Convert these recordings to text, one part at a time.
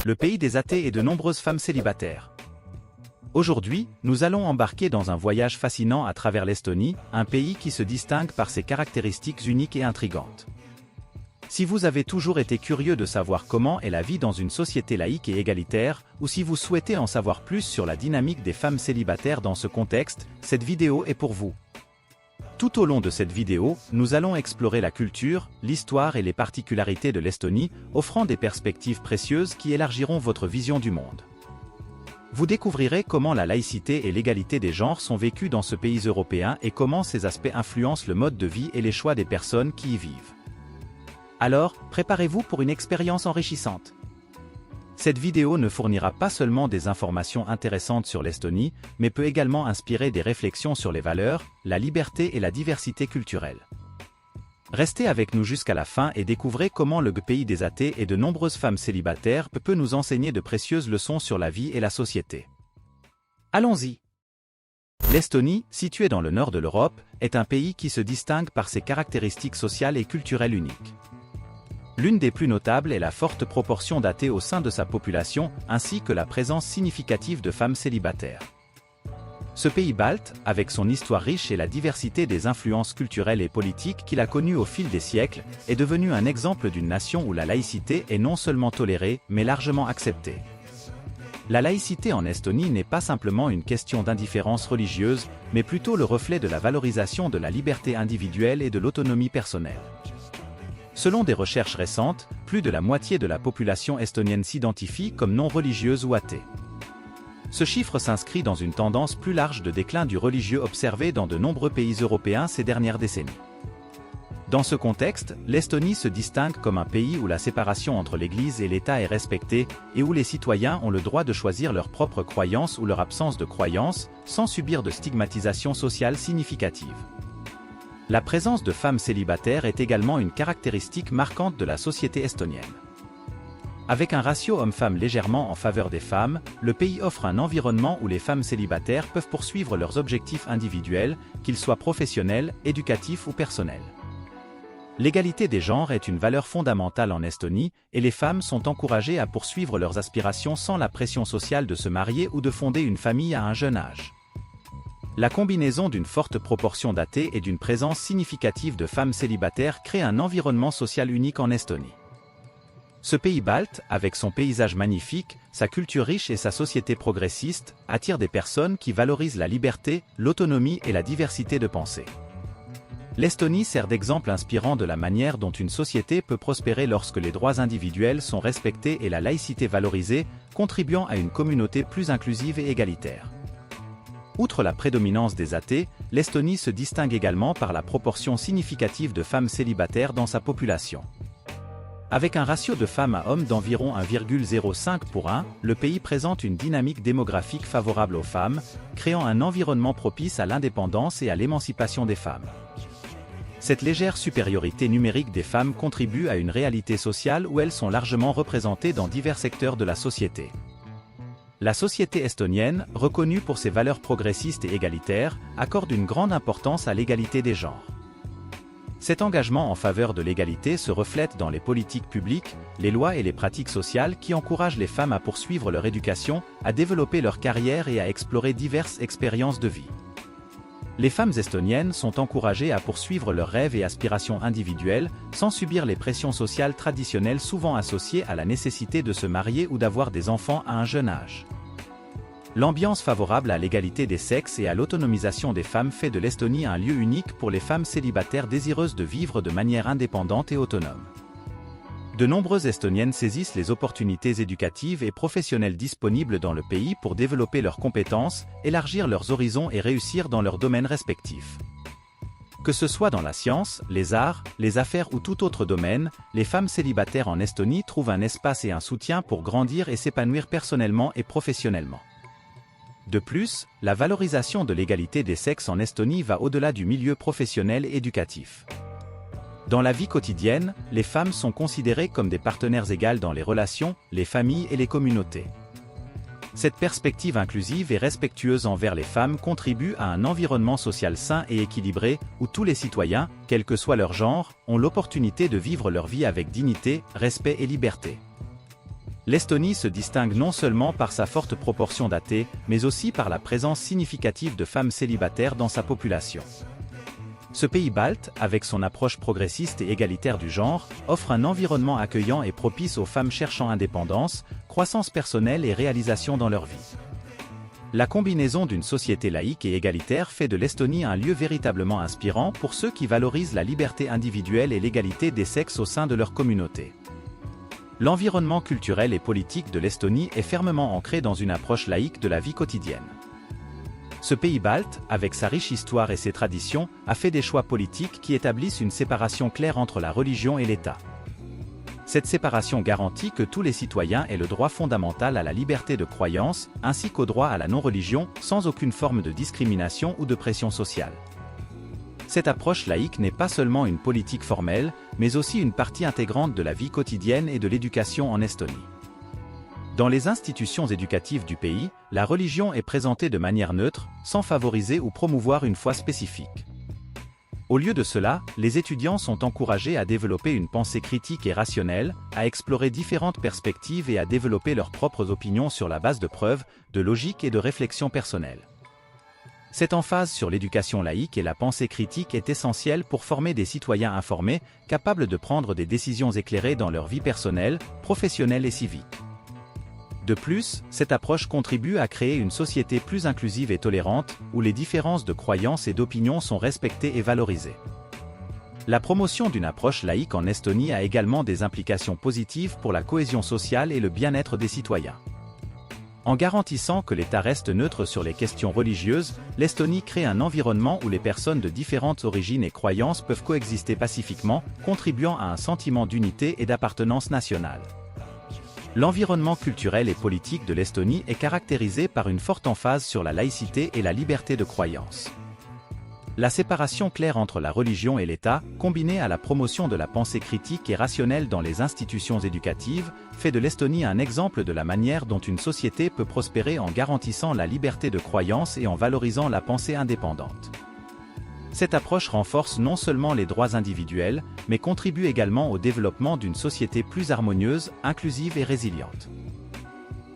le pays des athées et de nombreuses femmes célibataires. Aujourd'hui, nous allons embarquer dans un voyage fascinant à travers l'Estonie, un pays qui se distingue par ses caractéristiques uniques et intrigantes. Si vous avez toujours été curieux de savoir comment est la vie dans une société laïque et égalitaire, ou si vous souhaitez en savoir plus sur la dynamique des femmes célibataires dans ce contexte, cette vidéo est pour vous. Tout au long de cette vidéo, nous allons explorer la culture, l'histoire et les particularités de l'Estonie, offrant des perspectives précieuses qui élargiront votre vision du monde. Vous découvrirez comment la laïcité et l'égalité des genres sont vécues dans ce pays européen et comment ces aspects influencent le mode de vie et les choix des personnes qui y vivent. Alors, préparez-vous pour une expérience enrichissante. Cette vidéo ne fournira pas seulement des informations intéressantes sur l'Estonie, mais peut également inspirer des réflexions sur les valeurs, la liberté et la diversité culturelle. Restez avec nous jusqu'à la fin et découvrez comment le pays des athées et de nombreuses femmes célibataires peut nous enseigner de précieuses leçons sur la vie et la société. Allons-y! L'Estonie, située dans le nord de l'Europe, est un pays qui se distingue par ses caractéristiques sociales et culturelles uniques. L'une des plus notables est la forte proportion d'athées au sein de sa population, ainsi que la présence significative de femmes célibataires. Ce pays balte, avec son histoire riche et la diversité des influences culturelles et politiques qu'il a connues au fil des siècles, est devenu un exemple d'une nation où la laïcité est non seulement tolérée, mais largement acceptée. La laïcité en Estonie n'est pas simplement une question d'indifférence religieuse, mais plutôt le reflet de la valorisation de la liberté individuelle et de l'autonomie personnelle. Selon des recherches récentes, plus de la moitié de la population estonienne s'identifie comme non religieuse ou athée. Ce chiffre s'inscrit dans une tendance plus large de déclin du religieux observé dans de nombreux pays européens ces dernières décennies. Dans ce contexte, l'Estonie se distingue comme un pays où la séparation entre l'Église et l'État est respectée et où les citoyens ont le droit de choisir leur propre croyance ou leur absence de croyance, sans subir de stigmatisation sociale significative. La présence de femmes célibataires est également une caractéristique marquante de la société estonienne. Avec un ratio homme-femme légèrement en faveur des femmes, le pays offre un environnement où les femmes célibataires peuvent poursuivre leurs objectifs individuels, qu'ils soient professionnels, éducatifs ou personnels. L'égalité des genres est une valeur fondamentale en Estonie, et les femmes sont encouragées à poursuivre leurs aspirations sans la pression sociale de se marier ou de fonder une famille à un jeune âge. La combinaison d'une forte proportion d'athées et d'une présence significative de femmes célibataires crée un environnement social unique en Estonie. Ce pays balte, avec son paysage magnifique, sa culture riche et sa société progressiste, attire des personnes qui valorisent la liberté, l'autonomie et la diversité de pensée. L'Estonie sert d'exemple inspirant de la manière dont une société peut prospérer lorsque les droits individuels sont respectés et la laïcité valorisée, contribuant à une communauté plus inclusive et égalitaire. Outre la prédominance des athées, l'Estonie se distingue également par la proportion significative de femmes célibataires dans sa population. Avec un ratio de femmes à hommes d'environ 1,05 pour 1, le pays présente une dynamique démographique favorable aux femmes, créant un environnement propice à l'indépendance et à l'émancipation des femmes. Cette légère supériorité numérique des femmes contribue à une réalité sociale où elles sont largement représentées dans divers secteurs de la société. La société estonienne, reconnue pour ses valeurs progressistes et égalitaires, accorde une grande importance à l'égalité des genres. Cet engagement en faveur de l'égalité se reflète dans les politiques publiques, les lois et les pratiques sociales qui encouragent les femmes à poursuivre leur éducation, à développer leur carrière et à explorer diverses expériences de vie. Les femmes estoniennes sont encouragées à poursuivre leurs rêves et aspirations individuelles, sans subir les pressions sociales traditionnelles souvent associées à la nécessité de se marier ou d'avoir des enfants à un jeune âge. L'ambiance favorable à l'égalité des sexes et à l'autonomisation des femmes fait de l'Estonie un lieu unique pour les femmes célibataires désireuses de vivre de manière indépendante et autonome. De nombreuses Estoniennes saisissent les opportunités éducatives et professionnelles disponibles dans le pays pour développer leurs compétences, élargir leurs horizons et réussir dans leurs domaines respectifs. Que ce soit dans la science, les arts, les affaires ou tout autre domaine, les femmes célibataires en Estonie trouvent un espace et un soutien pour grandir et s'épanouir personnellement et professionnellement. De plus, la valorisation de l'égalité des sexes en Estonie va au-delà du milieu professionnel et éducatif. Dans la vie quotidienne, les femmes sont considérées comme des partenaires égales dans les relations, les familles et les communautés. Cette perspective inclusive et respectueuse envers les femmes contribue à un environnement social sain et équilibré, où tous les citoyens, quel que soit leur genre, ont l'opportunité de vivre leur vie avec dignité, respect et liberté. L'Estonie se distingue non seulement par sa forte proportion d'athées, mais aussi par la présence significative de femmes célibataires dans sa population. Ce pays balte, avec son approche progressiste et égalitaire du genre, offre un environnement accueillant et propice aux femmes cherchant indépendance, croissance personnelle et réalisation dans leur vie. La combinaison d'une société laïque et égalitaire fait de l'Estonie un lieu véritablement inspirant pour ceux qui valorisent la liberté individuelle et l'égalité des sexes au sein de leur communauté. L'environnement culturel et politique de l'Estonie est fermement ancré dans une approche laïque de la vie quotidienne. Ce pays balte, avec sa riche histoire et ses traditions, a fait des choix politiques qui établissent une séparation claire entre la religion et l'État. Cette séparation garantit que tous les citoyens aient le droit fondamental à la liberté de croyance, ainsi qu'au droit à la non-religion, sans aucune forme de discrimination ou de pression sociale. Cette approche laïque n'est pas seulement une politique formelle, mais aussi une partie intégrante de la vie quotidienne et de l'éducation en Estonie. Dans les institutions éducatives du pays, la religion est présentée de manière neutre, sans favoriser ou promouvoir une foi spécifique. Au lieu de cela, les étudiants sont encouragés à développer une pensée critique et rationnelle, à explorer différentes perspectives et à développer leurs propres opinions sur la base de preuves, de logique et de réflexion personnelle. Cette emphase sur l'éducation laïque et la pensée critique est essentielle pour former des citoyens informés, capables de prendre des décisions éclairées dans leur vie personnelle, professionnelle et civique. De plus, cette approche contribue à créer une société plus inclusive et tolérante, où les différences de croyances et d'opinions sont respectées et valorisées. La promotion d'une approche laïque en Estonie a également des implications positives pour la cohésion sociale et le bien-être des citoyens. En garantissant que l'État reste neutre sur les questions religieuses, l'Estonie crée un environnement où les personnes de différentes origines et croyances peuvent coexister pacifiquement, contribuant à un sentiment d'unité et d'appartenance nationale. L'environnement culturel et politique de l'Estonie est caractérisé par une forte emphase sur la laïcité et la liberté de croyance. La séparation claire entre la religion et l'État, combinée à la promotion de la pensée critique et rationnelle dans les institutions éducatives, fait de l'Estonie un exemple de la manière dont une société peut prospérer en garantissant la liberté de croyance et en valorisant la pensée indépendante. Cette approche renforce non seulement les droits individuels, mais contribue également au développement d'une société plus harmonieuse, inclusive et résiliente.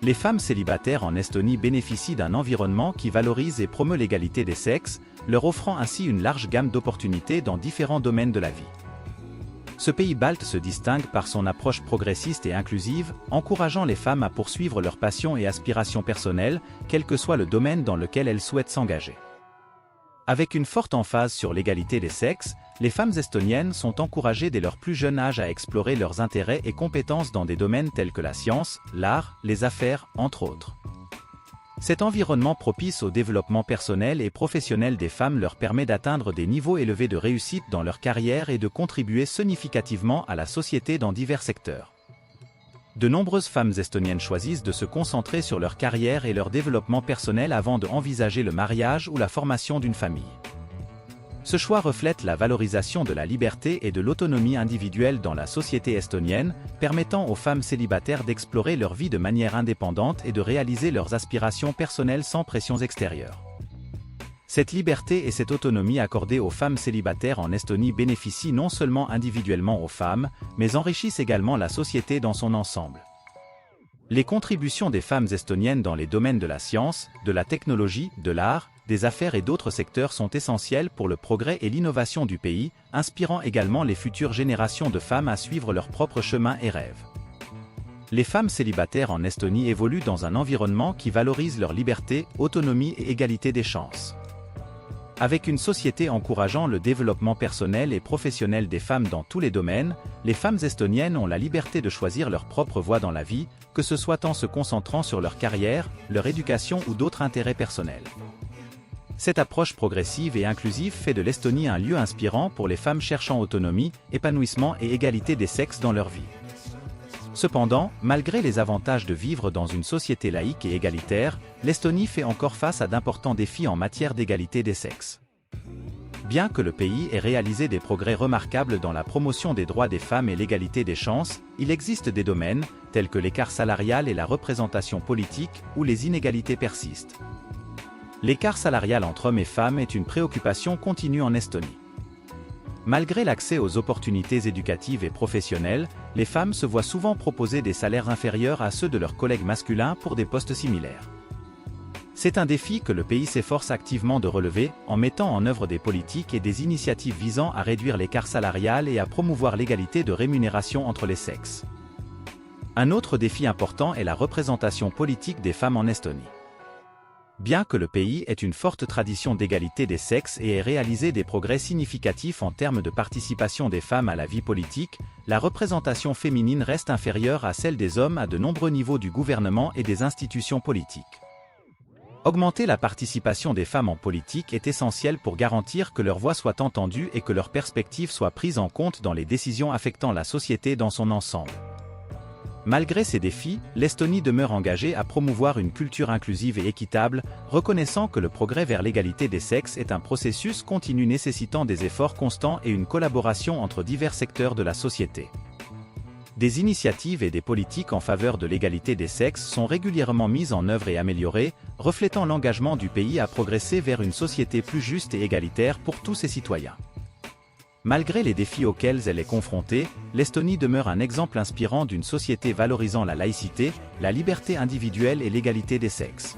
Les femmes célibataires en Estonie bénéficient d'un environnement qui valorise et promeut l'égalité des sexes, leur offrant ainsi une large gamme d'opportunités dans différents domaines de la vie. Ce pays balte se distingue par son approche progressiste et inclusive, encourageant les femmes à poursuivre leurs passions et aspirations personnelles, quel que soit le domaine dans lequel elles souhaitent s'engager. Avec une forte emphase sur l'égalité des sexes, les femmes estoniennes sont encouragées dès leur plus jeune âge à explorer leurs intérêts et compétences dans des domaines tels que la science, l'art, les affaires, entre autres. Cet environnement propice au développement personnel et professionnel des femmes leur permet d'atteindre des niveaux élevés de réussite dans leur carrière et de contribuer significativement à la société dans divers secteurs. De nombreuses femmes estoniennes choisissent de se concentrer sur leur carrière et leur développement personnel avant d'envisager le mariage ou la formation d'une famille. Ce choix reflète la valorisation de la liberté et de l'autonomie individuelle dans la société estonienne, permettant aux femmes célibataires d'explorer leur vie de manière indépendante et de réaliser leurs aspirations personnelles sans pressions extérieures. Cette liberté et cette autonomie accordées aux femmes célibataires en Estonie bénéficient non seulement individuellement aux femmes, mais enrichissent également la société dans son ensemble. Les contributions des femmes estoniennes dans les domaines de la science, de la technologie, de l'art, des affaires et d'autres secteurs sont essentielles pour le progrès et l'innovation du pays, inspirant également les futures générations de femmes à suivre leur propre chemin et rêves. Les femmes célibataires en Estonie évoluent dans un environnement qui valorise leur liberté, autonomie et égalité des chances. Avec une société encourageant le développement personnel et professionnel des femmes dans tous les domaines, les femmes estoniennes ont la liberté de choisir leur propre voie dans la vie, que ce soit en se concentrant sur leur carrière, leur éducation ou d'autres intérêts personnels. Cette approche progressive et inclusive fait de l'Estonie un lieu inspirant pour les femmes cherchant autonomie, épanouissement et égalité des sexes dans leur vie. Cependant, malgré les avantages de vivre dans une société laïque et égalitaire, l'Estonie fait encore face à d'importants défis en matière d'égalité des sexes. Bien que le pays ait réalisé des progrès remarquables dans la promotion des droits des femmes et l'égalité des chances, il existe des domaines, tels que l'écart salarial et la représentation politique, où les inégalités persistent. L'écart salarial entre hommes et femmes est une préoccupation continue en Estonie. Malgré l'accès aux opportunités éducatives et professionnelles, les femmes se voient souvent proposer des salaires inférieurs à ceux de leurs collègues masculins pour des postes similaires. C'est un défi que le pays s'efforce activement de relever en mettant en œuvre des politiques et des initiatives visant à réduire l'écart salarial et à promouvoir l'égalité de rémunération entre les sexes. Un autre défi important est la représentation politique des femmes en Estonie. Bien que le pays ait une forte tradition d'égalité des sexes et ait réalisé des progrès significatifs en termes de participation des femmes à la vie politique, la représentation féminine reste inférieure à celle des hommes à de nombreux niveaux du gouvernement et des institutions politiques. Augmenter la participation des femmes en politique est essentiel pour garantir que leur voix soit entendue et que leurs perspectives soient prises en compte dans les décisions affectant la société dans son ensemble. Malgré ces défis, l'Estonie demeure engagée à promouvoir une culture inclusive et équitable, reconnaissant que le progrès vers l'égalité des sexes est un processus continu nécessitant des efforts constants et une collaboration entre divers secteurs de la société. Des initiatives et des politiques en faveur de l'égalité des sexes sont régulièrement mises en œuvre et améliorées, reflétant l'engagement du pays à progresser vers une société plus juste et égalitaire pour tous ses citoyens. Malgré les défis auxquels elle est confrontée, l'Estonie demeure un exemple inspirant d'une société valorisant la laïcité, la liberté individuelle et l'égalité des sexes.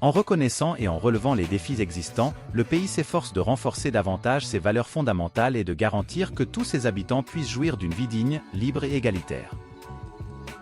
En reconnaissant et en relevant les défis existants, le pays s'efforce de renforcer davantage ses valeurs fondamentales et de garantir que tous ses habitants puissent jouir d'une vie digne, libre et égalitaire.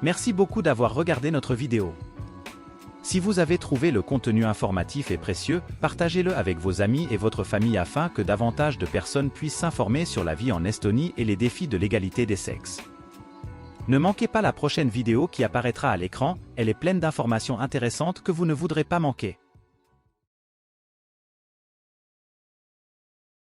Merci beaucoup d'avoir regardé notre vidéo. Si vous avez trouvé le contenu informatif et précieux, partagez-le avec vos amis et votre famille afin que davantage de personnes puissent s'informer sur la vie en Estonie et les défis de l'égalité des sexes. Ne manquez pas la prochaine vidéo qui apparaîtra à l'écran, elle est pleine d'informations intéressantes que vous ne voudrez pas manquer.